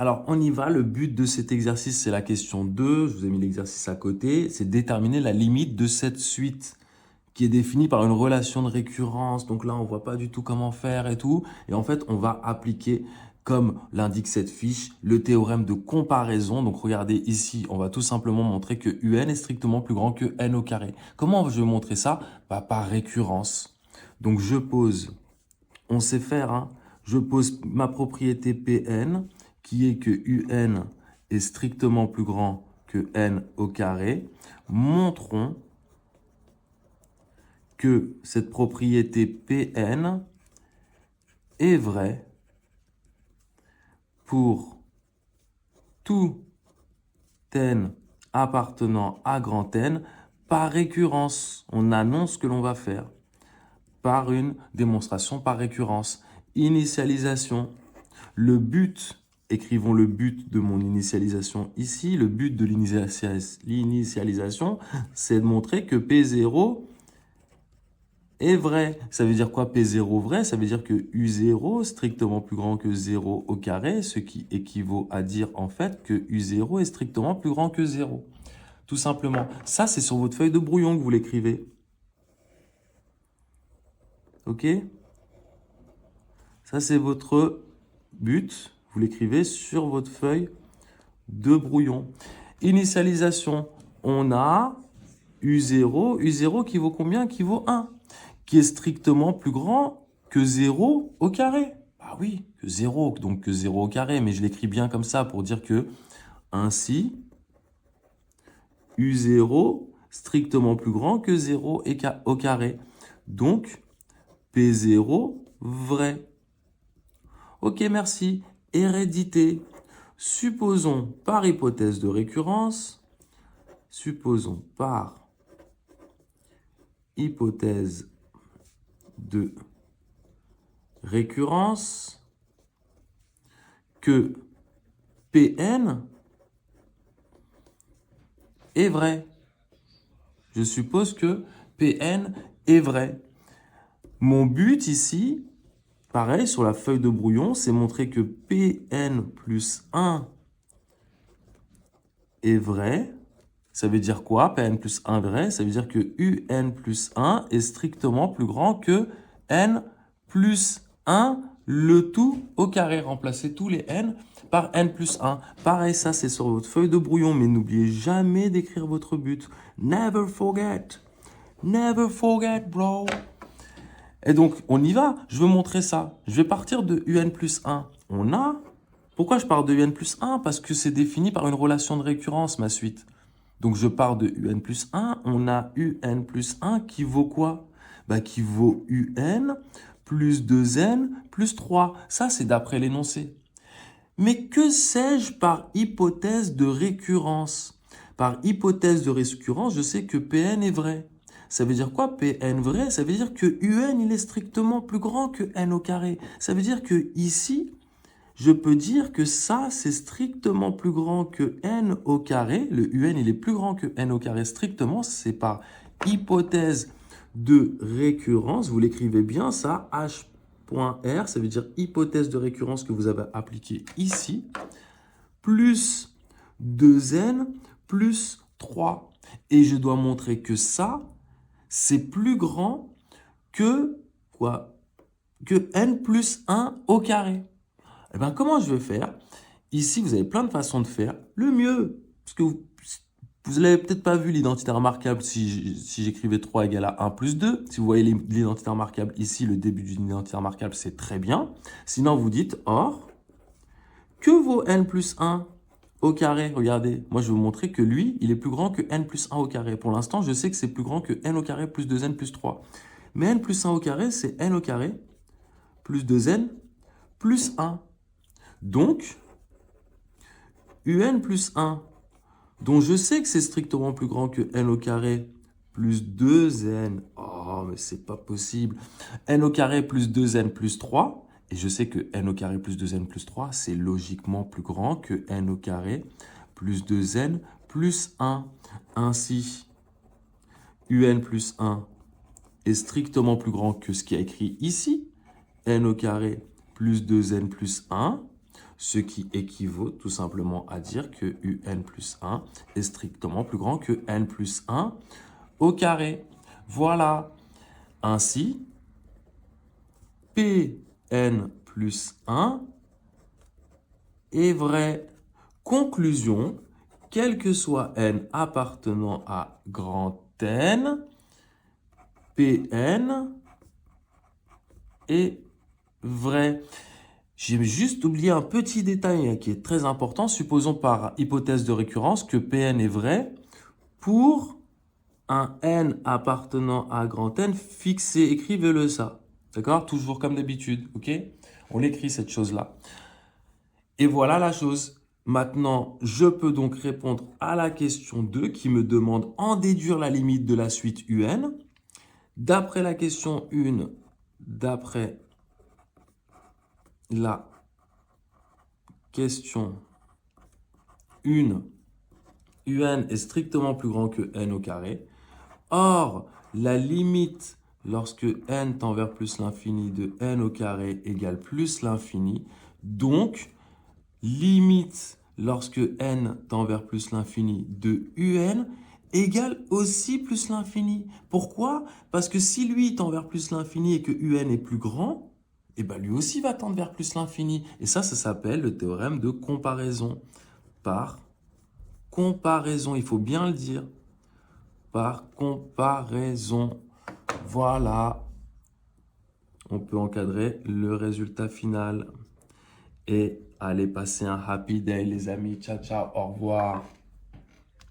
Alors, on y va. Le but de cet exercice, c'est la question 2. Je vous ai mis l'exercice à côté. C'est déterminer la limite de cette suite qui est définie par une relation de récurrence. Donc là, on voit pas du tout comment faire et tout. Et en fait, on va appliquer, comme l'indique cette fiche, le théorème de comparaison. Donc regardez ici, on va tout simplement montrer que UN est strictement plus grand que N au carré. Comment je vais montrer ça? Bah, par récurrence. Donc je pose, on sait faire, hein, je pose ma propriété Pn, qui est que UN est strictement plus grand que N au carré. Montrons que cette propriété Pn est vraie pour tout n appartenant à grand N par récurrence. On annonce ce que l'on va faire par une démonstration par récurrence. Initialisation. Le but, écrivons le but de mon initialisation ici. Le but de l'initialisation, c'est de montrer que P0 est vrai. Ça veut dire quoi P0 vrai? Ça veut dire que U0 strictement plus grand que 0 au carré, ce qui équivaut à dire en fait que U0 est strictement plus grand que 0. Tout simplement. Ça, c'est sur votre feuille de brouillon que vous l'écrivez. Ok? Ça, c'est votre but. Vous l'écrivez sur votre feuille de brouillon. Initialisation. On a U0. U0 qui vaut combien? Qui vaut 1. Qui est strictement plus grand que 0 au carré. Bah oui, que 0, donc que 0 au carré. Mais je l'écris bien comme ça pour dire que ainsi, U0 strictement plus grand que 0 au carré. Donc, P0 vrai. Ok, merci. Hérédité. Supposons par hypothèse de récurrence, que Pn est vrai. Je suppose que Pn est vrai. Mon but ici, pareil, sur la feuille de brouillon, c'est montrer que Pn plus 1 est vrai. Ça veut dire quoi? Pn plus 1 vrai, ça veut dire que Un plus 1 est strictement plus grand que N plus 1, le tout au carré. Remplacez tous les N par N plus 1. Pareil, ça c'est sur votre feuille de brouillon, mais n'oubliez jamais d'écrire votre but. Never forget. Never forget, bro. Et donc, on y va. Je veux montrer ça. Je vais partir de UN plus 1. On a... Pourquoi je pars de UN plus 1? Parce que c'est défini par une relation de récurrence, ma suite. Donc, je pars de UN plus 1. On a UN plus 1 qui vaut quoi? Bah, qui vaut UN plus 2N plus 3. Ça, c'est d'après l'énoncé. Mais que sais-je par hypothèse de récurrence? Par hypothèse de récurrence, je sais que Pn est vrai. Ça veut dire quoi, Pn vrai? Ça veut dire que Un, il est strictement plus grand que N au carré. Ça veut dire que ici, je peux dire que ça, c'est strictement plus grand que N au carré. Le Un, il est plus grand que N au carré strictement. C'est par hypothèse de récurrence. Vous l'écrivez bien, ça, H.R, ça veut dire hypothèse de récurrence que vous avez appliquée ici, plus 2N plus 3. Et je dois montrer que ça, c'est plus grand que quoi? Que N plus 1 au carré. Eh bien, comment je vais faire? Ici, vous avez plein de façons de faire. Le mieux, parce que vous n'avez peut-être pas vu l'identité remarquable si j'écrivais 3 égale à 1 plus 2. Si vous voyez l'identité remarquable ici, le début d'une identité remarquable, c'est très bien. Sinon, vous dites, or, que vaut N plus 1 au carré? Regardez, moi je vais vous montrer que lui, il est plus grand que N plus 1 au carré. Pour l'instant, je sais que c'est plus grand que N au carré plus 2N plus 3. Mais N plus 1 au carré, c'est N au carré plus 2N plus 1. Donc, UN plus 1, dont je sais que c'est strictement plus grand que N au carré plus 2N. Oh, mais c'est pas possible. N au carré plus 2N plus 3. Et je sais que N au carré plus 2N plus 3, c'est logiquement plus grand que N au carré plus 2N plus 1. Ainsi, UN plus 1 est strictement plus grand que ce qui est écrit ici. N au carré plus 2N plus 1. Ce qui équivaut tout simplement à dire que UN plus 1 est strictement plus grand que N plus 1 au carré. Voilà. Ainsi, Pn plus 1 est vrai. Conclusion, quel que soit n appartenant à grand N, Pn est vrai. J'ai juste oublié un petit détail qui est très important. Supposons par hypothèse de récurrence que Pn est vrai pour un n appartenant à grand N fixé. Écrivez-le ça. D'accord? Toujours comme d'habitude. Ok? On l'écrit cette chose-là. Et voilà la chose. Maintenant, je peux donc répondre à la question 2 qui me demande en déduire la limite de la suite UN. D'après la question 1, d'après la question 1, UN est strictement plus grand que N au carré. Or, la limite lorsque N tend vers plus l'infini de N au carré égale plus l'infini. Donc, limite lorsque n tend vers plus l'infini de un égale aussi plus l'infini. Pourquoi? Parce que si lui tend vers plus l'infini et que un est plus grand, et ben lui aussi va tendre vers plus l'infini. Et ça s'appelle le théorème de comparaison. Par comparaison, il faut bien le dire. Par comparaison. Voilà. On peut encadrer le résultat final. Et allez passer un happy day les amis. Ciao, ciao, au revoir.